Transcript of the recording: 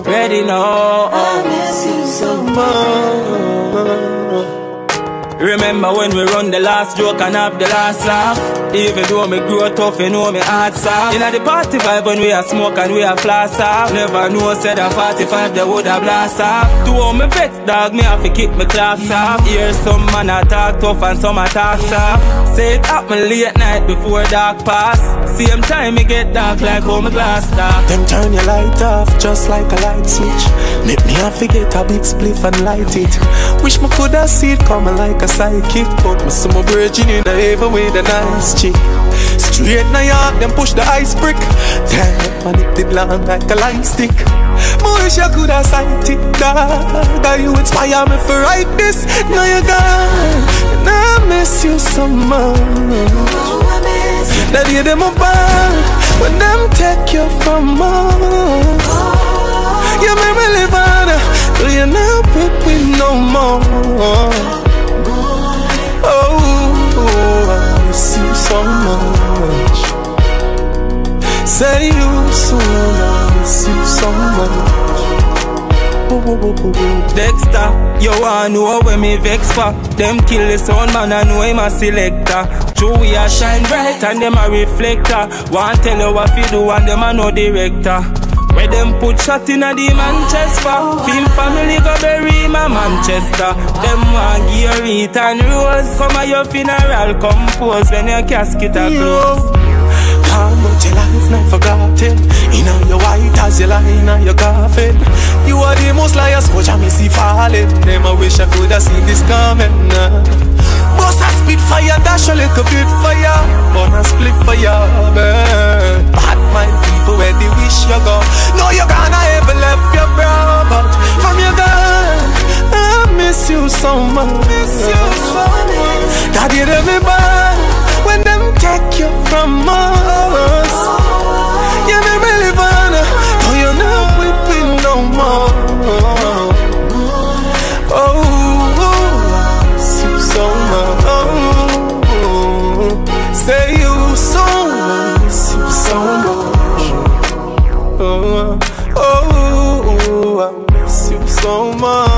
Ready now. I miss you so much. Remember when we run the last joke and have the last laugh? Even though me grow tough, you know me heart soft. Inna the party vibe when we a smoke and we a flash off. Never know said a 45 they would a blast off. To all me vex dog, me have to kick me clocks off. Hear some man a talk tough and some a talk soft. Say it happen late night before dark pass. Same time me get dark like how me glass dark. Them turn your light off just like a light switch. Make me have to get a big spliff and light it. Wish me coulda see it coming like a sidekick, but me see my virgin in the even with a nice chick. Straight na yard, them push the ice brick. Damn, and it did land like a light stick. Me wish I coulda sight it, dog. You inspire me for write this. Now you're gone, and I miss you so much. That day them a ball, when them take you from us. You make me live on, so you're not with me no more. Oh, I miss you so much. Say you soon, I miss you so much. Dexter, you wanna know where me vex for? Them kill the sound man, I know him a selector. True we a shine bright and them a reflector. Want tell you what you do and them a no director. Where them put shot in a the Manchester. Film family go bury my Manchester. Them want give you wreath and rose. Come at your funeral compose when your casket a close. How much your life not forgotten. You know your white as you lie in your coffin. You are the most liars, watch me see falling. Them I wish I could have seen this coming. Boss a spit fire, dash a little bit fire. Burn a split fire, burn. Bad mind people where they wish you go. No you gonna ever left your bro, but from your gone, I miss you so much. Daddy let me back when them take you from us. You make me live on, oh you're not with me no more. Oh, I miss you so much. Say you so, I miss you so much. Oh, I miss you so much.